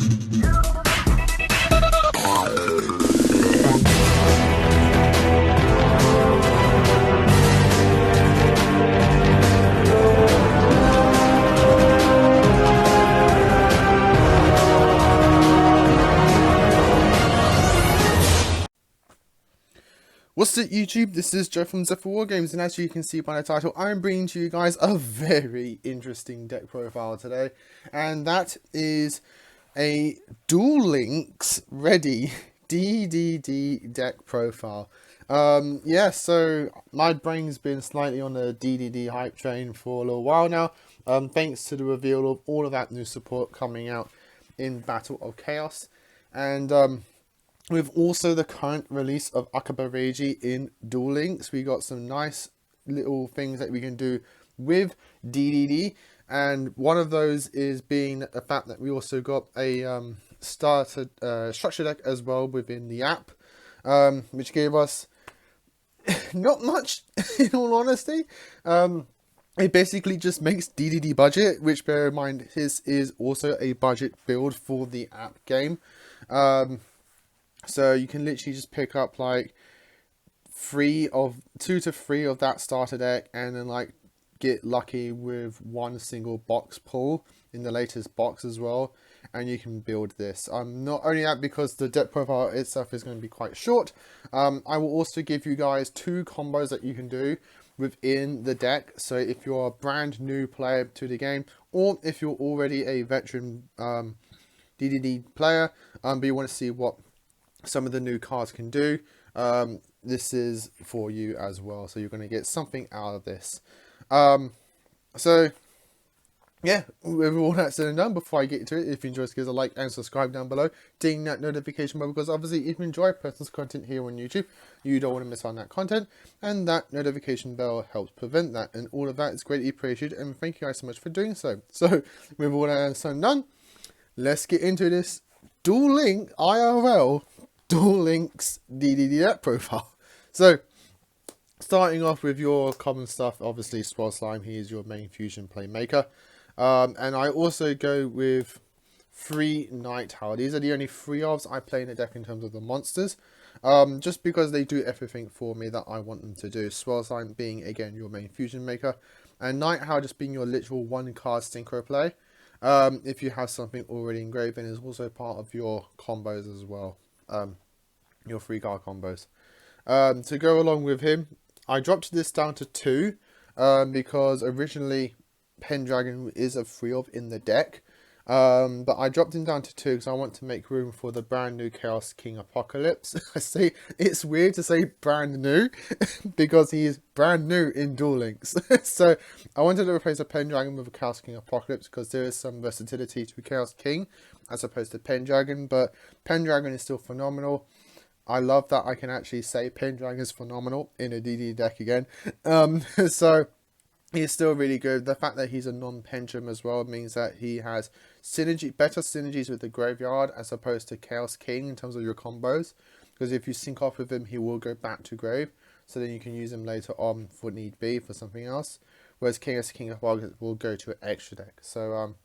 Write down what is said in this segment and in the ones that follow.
What's up YouTube, this is Joe from Zephyr Wargames, and as you can see by the title, I'm bringing to you guys a very interesting deck profile today, and that is a Duel Links Ready DDD deck profile. Yeah, so my brain's been slightly on the DDD hype train for a little while now, thanks to the reveal of all of that new support coming out in Battle of Chaos, and with also the current release of Akaba Reiji in Duel Links, we got some nice little things that we can do with DDD, and one of those is being the fact that we also got a starter structure deck as well within the app, which gave us not much in all honesty. It basically just makes DDD budget, which, bear in mind, this is also a budget build for the app game. So you can literally just pick up like 2 to 3 of that starter deck, and then like get lucky with one single box pull in the latest box as well, and you can build this. Not only that, because the deck profile itself is going to be quite short, I will also give you guys 2 combos that you can do within the deck. So if you're a brand new player to the game, or if you're already a veteran DDD player, but you want to see what some of the new cards can do, this is for you as well, so you're going to get something out of this. So yeah, with all that said and done, before I get into it, if you enjoy this, give us a like and subscribe down below, ding that notification bell, because obviously if you enjoy personal content here on YouTube, you don't want to miss out on that content, and that notification bell helps prevent that, and all of that is greatly appreciated, and thank you guys so much for doing so. So with all that said and done, let's get into this Duel Link IRL Duel Links DDD deck profile. So starting off with your common stuff, obviously Swirl Slime, he is your main fusion playmaker, and I also go with 3 Night Tower. These are the only 3 ofs I play in the deck in terms of the monsters, just because they do everything for me that I want them to do. Swirl Slime being again your main fusion maker, and Night Tower just being your literal 1-card synchro play. If you have something already engraved, and is also part of your combos as well, your 3-card combos. To go along with him, I dropped this down to 2, because originally Pendragon is a 3-of in the deck, but I dropped him down to 2 because I want to make room for the brand new Chaos King Apocalypse. I say it's weird to say brand new because he is brand new in Duel Links. So I wanted to replace a Pendragon with a Chaos King Apocalypse because there is some versatility to Chaos King as opposed to Pendragon, but Pendragon is still phenomenal. I love that I can actually say Pendragon is phenomenal in a DD deck again. So he's still really good. The fact that he's a non-pendulum as well means that he has better synergies with the graveyard as opposed to Chaos King in terms of your combos. Because if you sync off with him, he will go back to grave. So then you can use him later on for need be for something else. Whereas Chaos King will go to an extra deck. So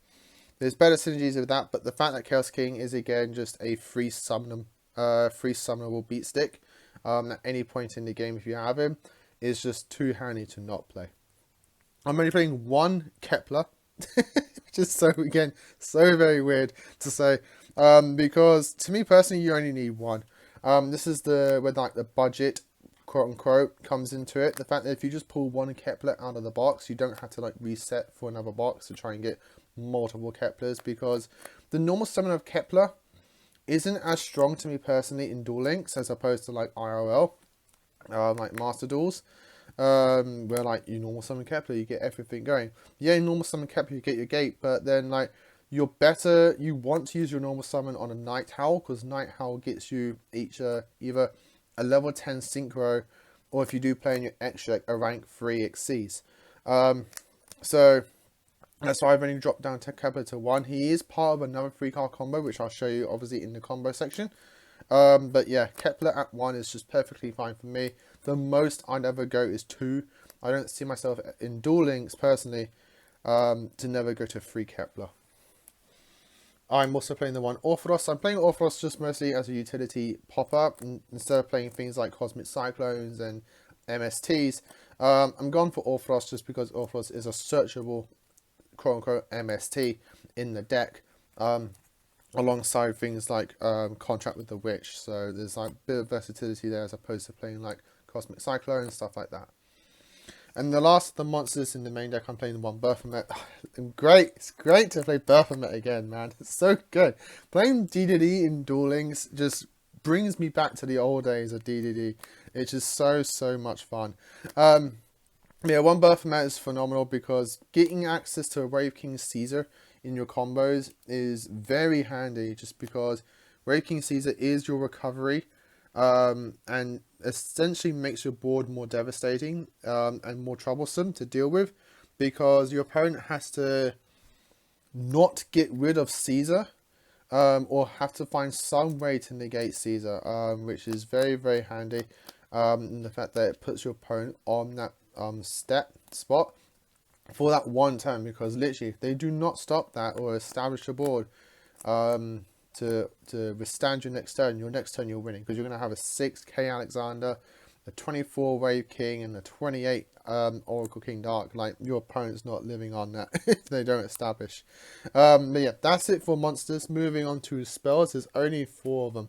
there's better synergies with that. But the fact that Chaos King is again just a free summonable beat stick at any point in the game if you have him, is just too handy to not play. I'm only playing 1 Kepler, which is so very weird to say, because to me personally you only need 1. This is where like the budget quote unquote comes into it. The fact that if you just pull 1 Kepler out of the box, you don't have to like reset for another box to try and get multiple Keplers, because the normal summon of Kepler isn't as strong to me personally in Duel Links as opposed to like IRL, like Master Duels, where like you normal summon Kepler, you get everything going. Yeah, normal summon Kepler, you get your gate, but then like you want to use your normal summon on a Night Howl, because Night Howl gets you each either a level 10 synchro, or if you do play in your extra deck, a rank 3 Xyz. So that's why I've only dropped down Kepler to 1. He is part of another 3-card combo, which I'll show you obviously in the combo section. But yeah, Kepler at 1 is just perfectly fine for me. The most I'd ever go is 2. I don't see myself in Duel Links personally to never go to 3 Kepler. I'm also playing the one Orthodox. I'm playing Orthodox just mostly as a utility pop-up, instead of playing things like Cosmic Cyclones and MSTs. I'm going for Orthodox just because Orthodox is a searchable quote-unquote MST in the deck, alongside things like Contract with the Witch. So there's like a bit of versatility there as opposed to playing like Cosmic Cyclone and stuff like that. And the last of the monsters in the main deck, I'm playing the one Baphomet. Great, it's great to play Baphomet again, man. It's so good. Playing DDD in Duel Links just brings me back to the old days of DDD. It's just so much fun. Yeah, one Baphomet is phenomenal because getting access to a Wave King Caesar in your combos is very handy, just because Wave King Caesar is your recovery, and essentially makes your board more devastating, and more troublesome to deal with, because your opponent has to not get rid of Caesar, or have to find some way to negate Caesar, which is very handy, in the fact that it puts your opponent on that spot for that one turn, because literally if they do not stop that or establish a board to withstand your next turn you're winning, because you're going to have a 6k Alexander, a 24 Wave King, and a 28 Oracle King Dark. Like, your opponent's not living on that if they don't establish. But yeah, that's it for monsters. Moving on to spells, there's only 4 of them,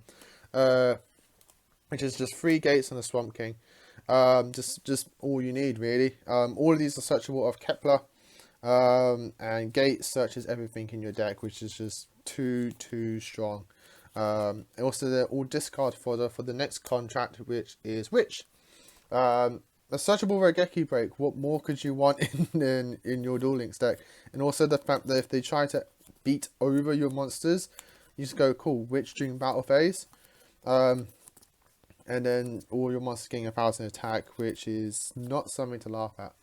which is just 3 gates and a Swamp King. Just all you need, really. All of these are searchable of Kepler, and Gate searches everything in your deck, which is just too strong. Also, they're all discard fodder for the next contract, which is Witch. A searchable Regeki Break. What more could you want in your Duel Links deck? And also the fact that if they try to beat over your monsters, you just go, cool, Witch during battle phase. And then all your monsters getting 1,000 attack, which is not something to laugh at.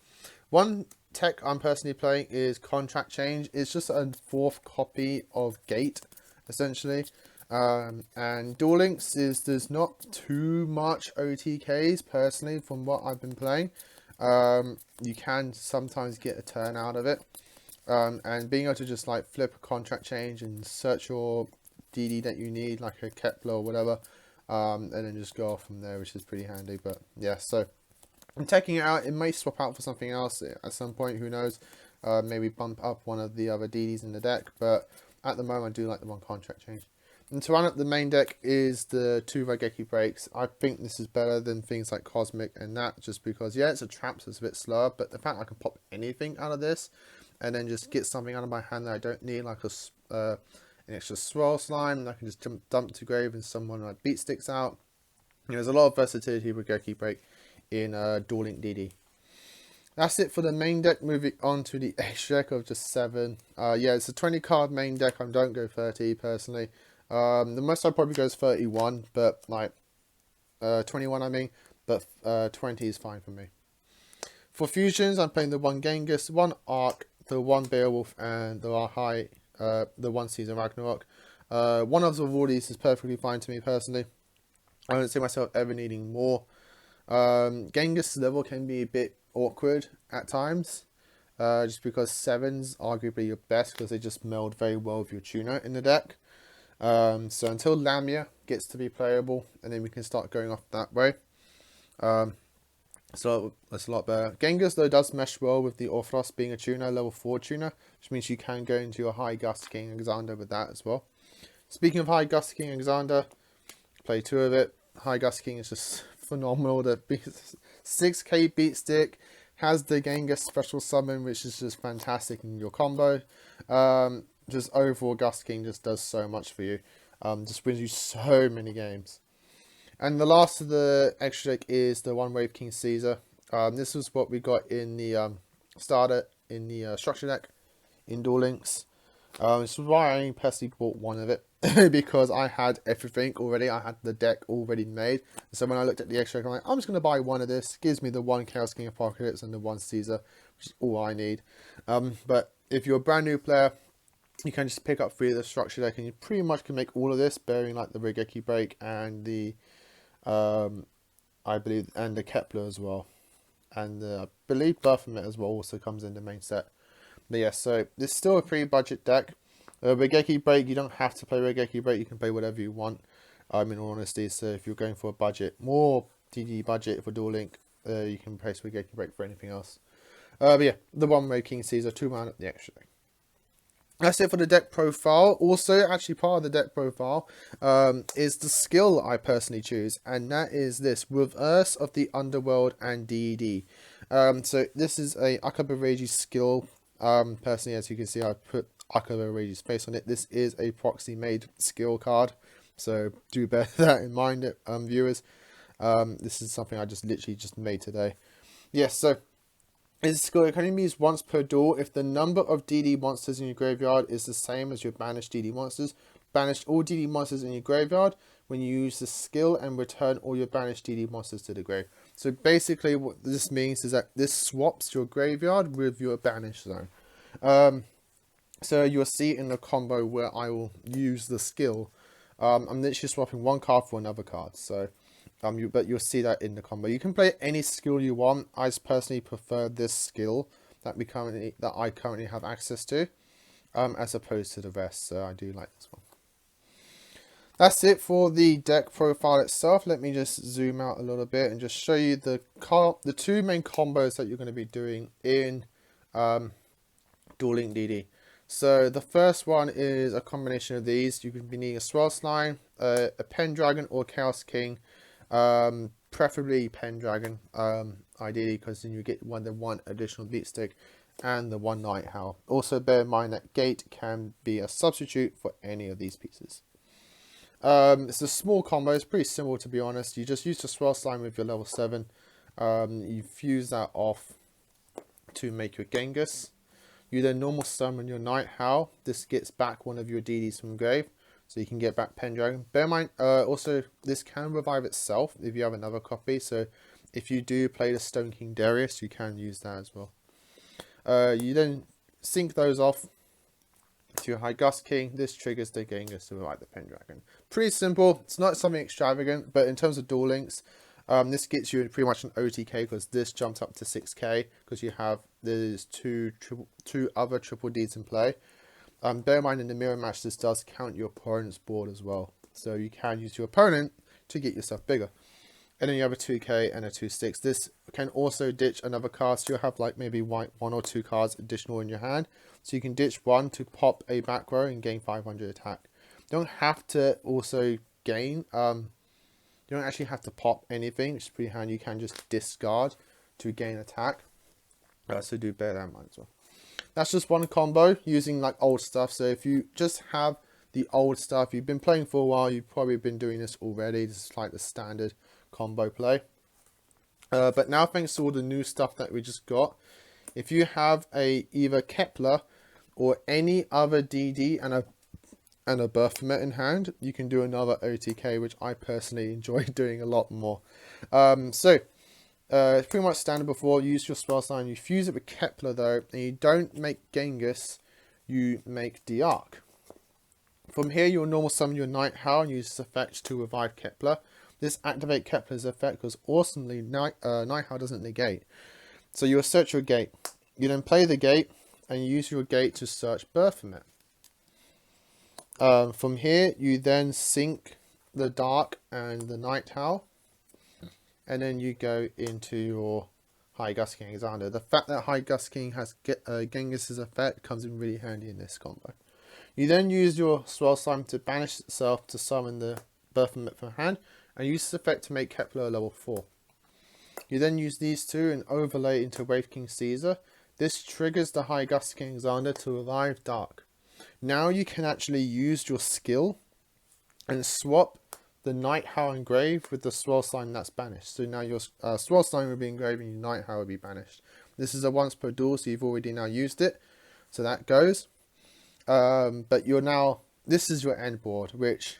One tech I'm personally playing is Contract Change. It's just a 4th copy of Gate, essentially. And Duel Links there's not too much OTKs, personally, from what I've been playing. You can sometimes get a turn out of it. And being able to just like flip a Contract Change and search your DD that you need, like a Kepler or whatever, and then just go off from there, which is pretty handy. But yeah, so I'm taking it out. It may swap out for something else at some point, who knows. Maybe bump up one of the other DDs in the deck, but at the moment I do like the one Contract Change. And to run up the main deck is the 2 Regeki Breaks. I think this is better than things like Cosmic and that, just because, yeah, it's a trap, so it's a bit slower, but the fact I can pop anything out of this and then just get something out of my hand that I don't need, like an extra Swirl Slime, and I can just dump to grave and someone like Beat Sticks out. You know, there's a lot of versatility with Regeki Break in Duel Link DD. That's it for the main deck. Moving on to the extra deck of just 7. Yeah, it's a 20 card main deck. I don't go 30 personally. The most I probably go is 31, but like 21 I mean, but 20 is fine for me. For fusions, I'm playing the 1 Genghis, 1 Ark, the 1 Beowulf, and the 1 Caesar Ragnarok. One of all these is perfectly fine to me personally. I don't see myself ever needing more. Genghis level can be a bit awkward at times, just because 7's arguably your best, because they just meld very well with your tuner in the deck. So until Lamia gets to be playable, and then we can start going off that way. So that's a lot better. Genghis though does mesh well with the Orthodox being a tuner, level 4 tuner, which means you can go into your High Gust King Alexander with that as well. Speaking of High Gust King Alexander, play 2 of it. High Gust King is just phenomenal. The 6k beat stick has the Genghis special summon, which is just fantastic in your combo. Just overall, Gust King just does so much for you. Just wins you so many games. And the last of the extra deck is the 1 Wave King Caesar. This was what we got in the starter in the structure deck in Duel Links. This is why I only personally bought 1 of it, because I had everything already. I had the deck already made. So when I looked at the extra deck, I'm like, I'm just going to buy 1 of this. It gives me the 1 Chaos King Apocalypse and the 1 Caesar, which is all I need. But if you're a brand new player, you can just pick up 3 of the structure deck, and you pretty much can make all of this, bearing like the Regeki Break and the I believe, and the Kepler as well, and I believe Baphomet as well also comes in the main set. But yeah, so this is still a free budget deck. Regeki Break, you don't have to play Regeki Break, you can play whatever you want, in all honesty. So if you're going for a budget, more DD budget for Duel Link, you can place Regeki Break for anything else. But yeah, the one-way King Caesar, 2 mana, the extra thing. That's it for the deck profile. Also, actually part of the deck profile is the skill I personally choose, and that is this: Reverse of the Underworld and DD. So this is a Akabareji skill. Personally, as you can see, I put Akabareji's face on it. This is a proxy made skill card, so do bear that in mind, viewers. This is something I just literally just made today. Yes, so this skill can only be used once per duel if the number of DD monsters in your graveyard is the same as your banished DD monsters. Banish all DD monsters in your graveyard when you use the skill and return all your banished DD monsters to the grave. So basically what this means is that this swaps your graveyard with your banished zone. So you'll see in the combo where I will use the skill. I'm literally swapping one card for another card. So but you'll see that in the combo. You can play any skill you want. I personally prefer this skill that I currently have access to, as opposed to the rest. So I do like this one. That's it for the deck profile itself. Let me just zoom out a little bit and just show you the two main combos that you're going to be doing in Duel Link DD. So the first one is a combination of these. You can be needing a Swell Slime, a Pendragon, or Chaos King. Preferably Pendragon, ideally, because then you get the one additional beat stick and the one Night Howl. Also bear in mind that Gate can be a substitute for any of these pieces. It's a small combo. It's pretty simple, to be honest. You just use the Swell Slime with your level 7. You fuse that off to make your Genghis. You then normal summon your Night Howl. This gets back one of your DDs from grave, so you can get back Pendragon. Bear in mind, also, this can revive itself if you have another copy. So if you do play the Stone King Darius, you can use that as well. You then sync those off to your High Gust King. This triggers the Genghis to revive the Pendragon. Pretty simple. It's not something extravagant, but in terms of Duel Links, this gets you pretty much an OTK, because this jumps up to 6k because you have there's two other triple Ds in play. Bear in mind, in the mirror match, this does count your opponent's board as well, so you can use your opponent to get yourself bigger. And then you have a 2k and a 2/6. This can also ditch another card, so you'll have like maybe one or two cards additional in your hand, so you can ditch one to pop a back row and gain 500 attack. You don't have to also gain you don't actually have to pop anything, which is pretty handy. You can just discard to gain attack, so do bear that in mind as well. That's just one combo using like old stuff. So if you just have the old stuff, you've been playing for a while, you've probably been doing this already. This is like the standard combo play. But now, thanks to all the new stuff that we just got, if you have either Kepler or any other DD and a Baphomet in hand, you can do another OTK, which I personally enjoy doing a lot more. It's pretty much standard before. You use your Spell Slime, you fuse it with Kepler though, and you don't make Genghis, you make Diarch. From here, you'll normal summon your Night Howl and use this effect to revive Kepler. This activate Kepler's effect because awesomely Night Howl doesn't negate. So you'll search your gate. You then play the gate and you use your gate to search Baphomet. From here, you then sync the Dark and the Night Howl, and then you go into your High Gust King Alexander. The fact that High Gust King has Genghis's effect comes in really handy in this combo. You then use your Swell Slime to banish itself to summon the Baphomet from hand, and use this effect to make Kepler level 4. You then use these two and overlay into Wraith King Caesar. This triggers the High Gust King Alexander to revive Dark. Now you can actually use your skill and swap the Night Howl engrave with the Swell Slime that's banished. So now your Swell Slime will be engraved and your Night Howl will be banished. This is a once per duel, so you've already now used it. So that goes. But this is your end board, which,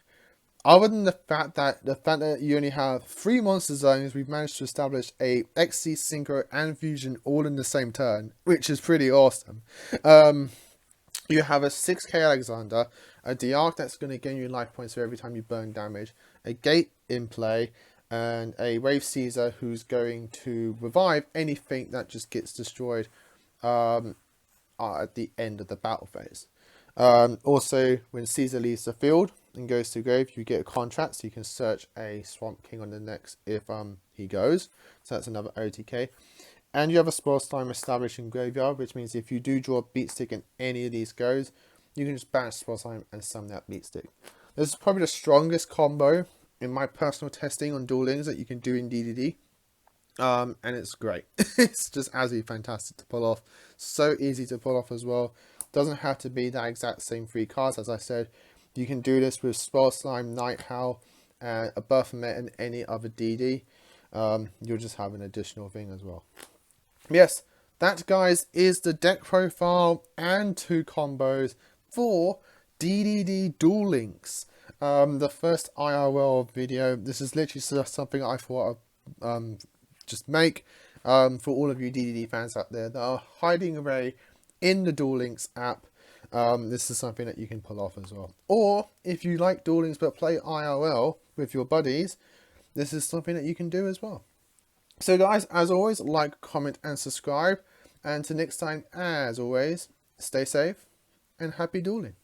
other than the fact that you only have 3 monster zones, we've managed to establish a XC, Synchro and Fusion all in the same turn, which is pretty awesome. You have a 6k Alexander, a Diarch that's going to gain you life points for every time you burn damage, a Gate in play, and a Wraith Caesar who's going to revive anything that just gets destroyed at the end of the battle phase. Also, when Caesar leaves the field and goes to grave, you get a contract, so you can search a Swamp King on the next if he goes. So that's another OTK. And you have a Spell Slime established in graveyard, which means if you do draw a Beat Stick in any of these goes, you can just banish Spell Slime and summon that Beat Stick. This is probably the strongest combo in my personal testing on Duel Links that you can do in DDD. And it's great. It's just absolutely fantastic to pull off. So easy to pull off as well. Doesn't have to be that exact same 3 cards. As I said, you can do this with Spell Slime, Night Howl, and a Baphomet, and any other DD. You'll just have an additional thing as well. Yes, that, guys, is the deck profile and 2 combos for DDD Duel Links. The first IRL video. This is literally just something I thought I'd just make for all of you DDD fans out there that are hiding away in the Duel Links app. This is something that you can pull off as well. Or if you like Duel Links but play IRL with your buddies, this is something that you can do as well. So guys, as always, like, comment and subscribe. And until next time, as always, stay safe and happy dueling.